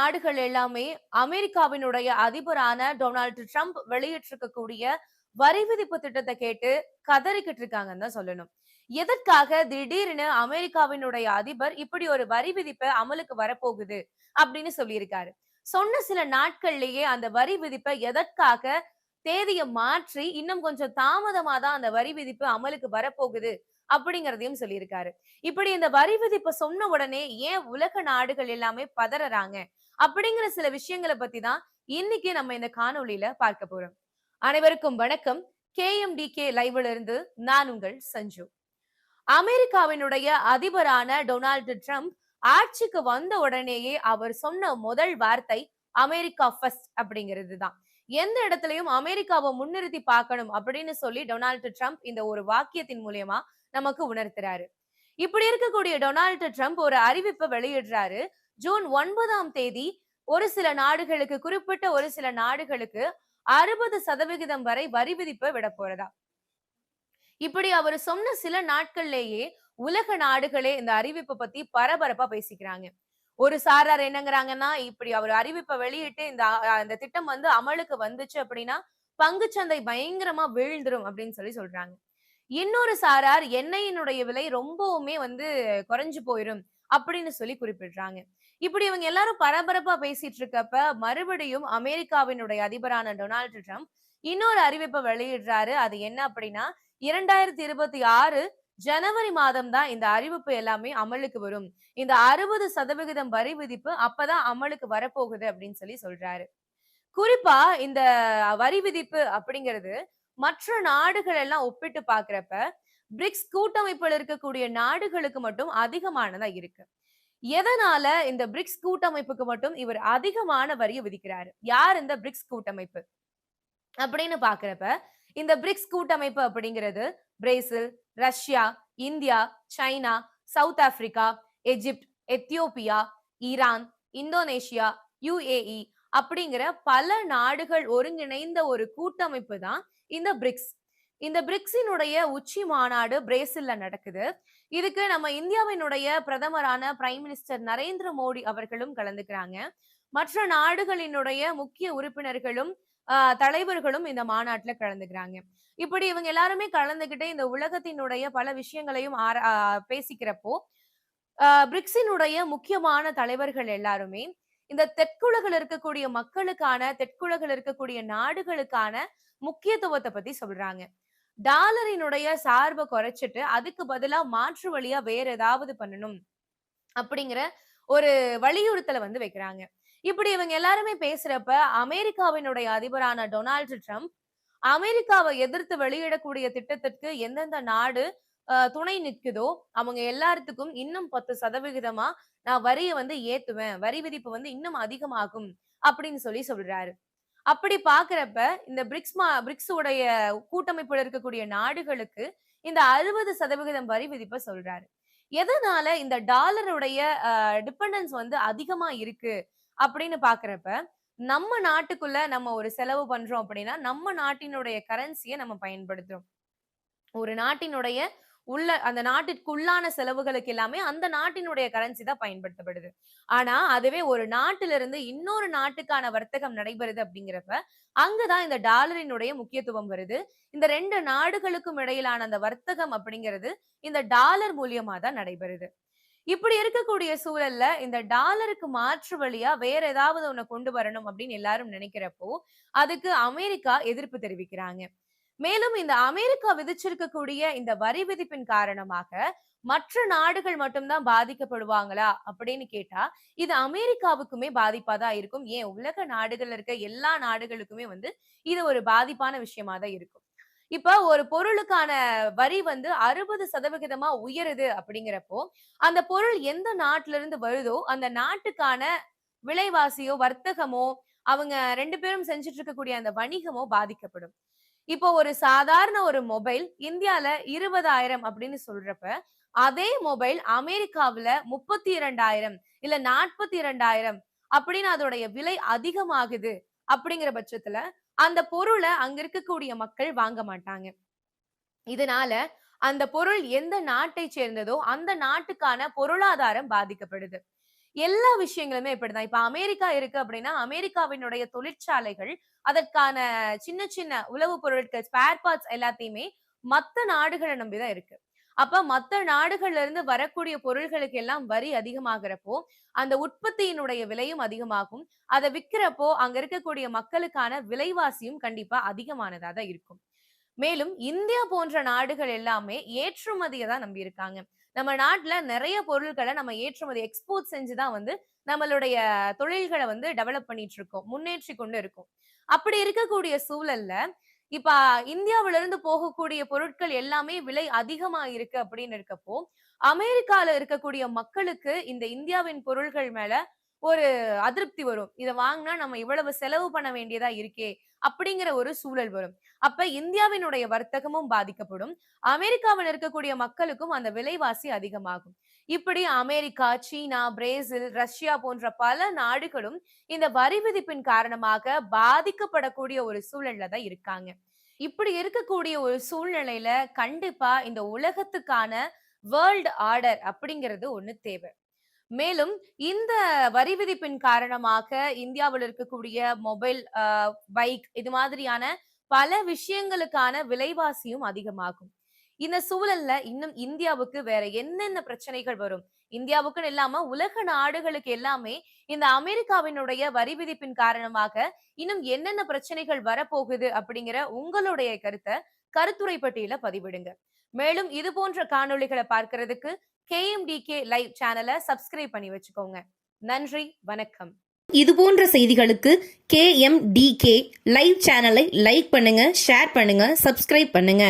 நாடுகள் எல்லாமே அமெரிக்காவினுடைய அதிபரான டொனால்டு ட்ரம்ப் வெளியிட்டிருக்கக்கூடிய வரி விதிப்பு திட்டத்தை கேட்டு கதறிக்கிட்டு இருக்காங்கன்னு தான் சொல்லணும். எதற்காக திடீர்னு அமெரிக்காவினுடைய அதிபர் இப்படி ஒரு வரி விதிப்பு அமலுக்கு வரப்போகுது அப்படின்னு சொல்லியிருக்காரு. சொன்ன சில நாட்கள்லயே அந்த வரி விதிப்பை எதற்காக தேதிய மாற்றி இன்னும் கொஞ்சம் தாமதமா தான் அந்த வரி விதிப்பு அமலுக்கு வரப்போகுது அப்படிங்கிறதையும் சொல்லியிருக்காரு. இப்படி இந்த வரி விதிப்ப சொன்ன உடனே ஏன் உலக நாடுகள் எல்லாமே பதறறாங்க? அப்படிங்கிற சில விஷயங்கள பத்தி தான் இன்னைக்கு நம்ம இந்த காணொளியில பார்க்க போறோம். அனைவருக்கும் வணக்கம். KMDK லைவ்ல இருந்து நான் உங்கள் சஞ்சு. அமெரிக்காவினுடைய அதிபரான டொனால்டு ட்ரம்ப் ஆட்சிக்கு வந்த உடனேயே அவர் சொன்ன முதல் வார்த்தை அமெரிக்கா ஃபர்ஸ்ட் அப்படிங்கிறது தான். எந்த இடத்துலயும் அமெரிக்காவை முன்னிறுத்தி பார்க்கணும் அப்படின்னு சொல்லி டொனால்டு ட்ரம்ப் இந்த ஒரு வாக்கியத்தின் மூலியமா நமக்கு உணர்த்துறாரு. இப்படி இருக்கக்கூடிய டொனால்டு ட்ரம்ப் ஒரு அறிவிப்பை வெளியிடுறாரு. ஜூன் 9ஆம் தேதி ஒரு சில நாடுகளுக்கு குறிப்பிட்ட ஒரு சில நாடுகளுக்கு 60% வரை வரி விதிப்பை விட போறதா. இப்படி அவர் சொன்ன சில நாட்கள்லேயே உலக நாடுகளே இந்த அறிவிப்பை பத்தி பரபரப்பா பேசிக்கிறாங்க. ஒரு சாரார் என்னங்கிறாங்கன்னா, இப்படி அவர் அறிவிப்பை வெளியிட்டு இந்த திட்டம் வந்து அமலுக்கு வந்துச்சு அப்படின்னா, பங்குச்சந்தை பயங்கரமா வீழ்ந்துரும் அப்படின்னு சொல்றாங்க. இன்னொரு சாரார் எண்ணெயினுடைய விலை ரொம்பவுமே வந்து குறைஞ்சு போயிரும் அப்படின்னு குறிப்பிடுறாங்க. இப்படி இவங்க எல்லாரும் பரபரப்பா பேசிட்டு இருக்கப்ப, மறுபடியும் அமெரிக்காவினுடைய அதிபரான டொனால்டு ட்ரம்ப் இன்னொரு அறிவிப்பை வெளியிடுறாரு. அது என்ன அப்படின்னா, 2026 ஜனவரி மாதம் தான் இந்த அறிவிப்பு எல்லாமே அமலுக்கு வரும். இந்த 60% வரி விதிப்பு அப்பதான் அமலுக்கு வரப்போகுது அப்படின்னு சொல்றாரு. குறிப்பா இந்த வரி விதிப்பு அப்படிங்கிறது மற்ற நாடுகள் எல்லாம் ஒப்பிட்டு பார்க்கிறப்ப, பிரிக்ஸ் கூட்டமைப்புல இருக்கக்கூடிய நாடுகளுக்கு மட்டும் அதிகமானதா இருக்கு. எதனால இந்த பிரிக்ஸ் கூட்டமைப்புக்கு மட்டும் இவர் அதிகமான வரிய விதிக்கிறாரு? யார் இந்த பிரிக்ஸ் கூட்டமைப்பு? அப்படின்னு பார்க்கிறப்ப, இந்த பிரிக்ஸ் கூட்டமைப்பு அப்படிங்கிறது Brazil, Russia, India, China, south Africa, Egypt, Ethiopia, Iran, Indonesia, UAE அப்படிங்கிற பல நாடுகள் ஒருங்கிணைந்த ஒரு கூட்டமைப்பு தான் இந்த பிரிக்ஸ். இந்த பிரிக்ஸினுடைய உச்சி மாநாடு பிரேசில்ல நடக்குது. இதுக்கு நம்ம இந்தியாவினுடைய பிரதமரான பிரைம் மினிஸ்டர் நரேந்திர மோடி அவர்களும் கலந்துக்கிறாங்க. மற்ற நாடுகளினுடைய முக்கிய உறுப்பினர்களும் தலைவர்களும் இந்த மாநாட்டுல கலந்துக்கிறாங்க. இப்படி இவங்க எல்லாருமே கலந்துகிட்டு இந்த உலகத்தினுடைய பல விஷயங்களையும் பேசிக்கிறப்போ, பிரிக்ஸினுடைய முக்கியமான தலைவர்கள் எல்லாருமே இந்த தெற்குலகில் இருக்கக்கூடிய மக்களுக்கான, தெற்குலகில் இருக்கக்கூடிய நாடுகளுக்கான முக்கியத்துவத்தை பத்தி சொல்றாங்க. டாலரினுடைய சார்பை குறைச்சிட்டு அதுக்கு பதிலா மாற்று வழியா வேற ஏதாவது பண்ணணும் அப்படிங்கிற ஒரு வலியுறுத்தலை வந்து வைக்கிறாங்க. இப்படி இவங்க எல்லாருமே பேசுறப்ப அமெரிக்காவினுடைய அதிபரான டொனால்டு ட்ரம்ப் அமெரிக்காவை எதிர்த்து வெளியிடக்கூடிய திட்டத்திற்கு எந்தெந்த நாடு துணை நிற்குதோ அவங்க எல்லாத்துக்கும் இன்னும் 10% நான் வரிய வந்து ஏத்துவேன், வரி விதிப்பு வந்து இன்னும் அதிகமாகும் அப்படின்னு சொல்றாரு. அப்படி பாக்குறப்ப இந்த பிரிக்ஸ் உடைய கூட்டமைப்புல இருக்கக்கூடிய நாடுகளுக்கு இந்த 60% வரி விதிப்ப சொல்றாரு. எதனால இந்த டாலருடைய டிபெண்டன்ஸ் வந்து அதிகமா இருக்கு அப்படின்னு பாக்குறப்ப, நம்ம நாட்டுக்குள்ள நம்ம ஒரு செலவு பண்றோம் அப்படின்னா, நம்ம நாட்டினுடைய கரன்சிய நம்ம பயன்படுத்துறோம். ஒரு நாட்டினுடைய அந்த நாட்டிற்குள்ளான செலவுகளுக்கு எல்லாமே அந்த நாட்டினுடைய கரன்சி தான் பயன்படுத்தப்படுது. ஆனா, அதுவே ஒரு நாட்டிலிருந்து இன்னொரு நாட்டுக்கான வர்த்தகம் நடைபெறுது அப்படிங்கிறப்ப, அங்கதான் இந்த டாலரினுடைய முக்கியத்துவம் வருது. இந்த 2 நாடுகளுக்கும் இடையிலான அந்த வர்த்தகம் அப்படிங்கிறது இந்த டாலர் மூலியமா தான் நடைபெறுது. இப்படி இருக்கக்கூடிய சூழல்ல இந்த டாலருக்கு மாற்று வழியா வேற ஏதாவது ஒண்ண கொண்டு வரணும் அப்படின்னு எல்லாரும் நினைக்கிறப்போ, அதுக்கு அமெரிக்கா எதிர்ப்பு தெரிவிக்கிறாங்க. மேலும் இந்த அமெரிக்கா விதிச்சிருக்கக்கூடிய இந்த வரி விதிப்பின் காரணமாக மற்ற நாடுகள் மட்டும் தான் பாதிக்கப்படுவாங்களா அப்படின்னு கேட்டா, இது அமெரிக்காவுக்குமே பாதிப்பா தான் இருக்கும். ஏன் உலக நாடுகள்ல இருக்க எல்லா நாடுகளுக்குமே வந்து இது ஒரு பாதிப்பான விஷயமா தான் இருக்கும். இப்ப ஒரு பொருளுக்கான வரி வந்து 60% உயருது அப்படிங்கிறப்போ, அந்த பொருள் எந்த நாட்டுல இருந்து வருதோ, அந்த நாட்டுக்கான விலைவாசியோ, வர்த்தகமோ, அவங்க 2 பேரும் செஞ்சுட்டு இருக்கக்கூடிய அந்த வணிகமோ பாதிக்கப்படும். இப்போ ஒரு சாதாரண ஒரு மொபைல் இந்தியால 20,000 அப்படின்னு சொல்றப்ப, அதே மொபைல் அமெரிக்காவுல 32,000 இல்ல 42,000 அப்படின்னு அதோடைய விலை அதிகமாகுது அப்படிங்கிற பட்சத்துல, அந்த பொருள அங்க இருக்கக்கூடிய மக்கள் வாங்க மாட்டாங்க. இதனால அந்த பொருள் எந்த நாட்டை சேர்ந்ததோ, அந்த நாட்டுக்கான பொருளாதாரம் பாதிக்கப்படுது. எல்லா விஷயங்களுமே இப்படிதான். இப்ப அமெரிக்கா இருக்கு அப்படின்னா, அமெரிக்காவினுடைய தொழிற்சாலைகள், அதற்கான சின்ன சின்ன உளவு பொருட்கள், ஸ்பேர் பார்ட்ஸ் எல்லாத்தையுமே மத்த நாடுகள நம்பி தான் இருக்கு. அப்ப மத்த நாடுகள்ல இருந்து வரக்கூடிய பொருள்களுக்கு எல்லாம் வரி அதிகமாகறப்போ, அந்த உற்பத்தியினுடைய விலையும் அதிகமாகும். அத விக்கிறப்போ, அங்க இருக்கக்கூடிய மக்களுக்கான விலைவாசியும் கண்டிப்பா அதிகமானதா தான் இருக்கும். மேலும் இந்தியா போன்ற நாடுகள் எல்லாமே ஏற்றுமதிய தான் நம்பி இருக்காங்க. நம்ம நாட்ல நெறைய பொருட்கள நம்ம ஏற்றுமதி எக்ஸ்போர்ட் செஞ்சு தான் வந்து நம்மளுடைய தொழில்கள வந்து டெவலப் பண்ணிட்டு இருக்கோம். முன்னேற்றிக் கொண்டு இருக்கோம். அப்படி இருக்கக்கூடிய சூழல்ல, இப்ப இந்தியாவிலிருந்து போகக்கூடிய பொருட்கள் எல்லாமே விலை அதிகமா இருக்கு அப்படின்னு இருக்கப்போ, அமெரிக்கால இருக்கக்கூடிய மக்களுக்கு இந்த இந்தியாவின் பொருள்கள் மேல ஒரு அதிருப்தி வரும். இத வாங்குனா நம்ம இவ்வளவு செலவு பண்ண வேண்டியதா இருக்கே! அப்படிங்கிற ஒரு சூழல் வரும். அப்ப இந்தியாவினுடைய வர்த்தகமும் பாதிக்கப்படும். அமெரிக்காவில் இருக்கக்கூடிய மக்களுக்கும் அந்த விலைவாசி அதிகமாகும். இப்படி அமெரிக்கா, சீனா, பிரேசில், ரஷ்யா போன்ற பல நாடுகளும் இந்த வரி விதிப்பின் காரணமாக பாதிக்கப்படக்கூடிய ஒரு சூழல்ல தான் இருக்காங்க. இப்படி இருக்கக்கூடிய ஒரு சூழ்நிலையில கண்டிப்பா இந்த உலகத்துக்கான வேர்ல்ட் ஆர்டர் அப்படிங்கிறது ஒண்ணு தேவ. மேலும் இந்த வரி விதிப்பின் காரணமாக இந்தியாவில் இருக்கக்கூடிய மொபைல், பைக் இது மாதிரியான பல விஷயங்களுக்கான விலைவாசியும் அதிகமாகும். இந்த சூழல்ல இன்னும் இந்தியாவுக்கு வேற என்னென்ன பிரச்சனைகள் வரும்? இந்தியாவுக்குன்னு இல்லாம உலக நாடுகளுக்கு எல்லாமே இந்த அமெரிக்காவினுடைய வரி விதிப்பின் காரணமாக இன்னும் என்னென்ன பிரச்சனைகள் வரப்போகுது அப்படிங்கிற உங்களுடைய கருத்துரை பட்டியல பதிவிடுங்க. மேலும் இது போன்ற காணொளிகள பார்க்கிறதுக்கு KMDK லைவ் சேனல சப்ஸ்கிரைப் பண்ணி வச்சுக்கோங்க. நன்றி, வணக்கம். இது போன்ற செய்திகளுக்கு KMDK லைவ் சேனலை லைக் பண்ணுங்க, ஷேர் பண்ணுங்க, சப்ஸ்கிரைப் பண்ணுங்க.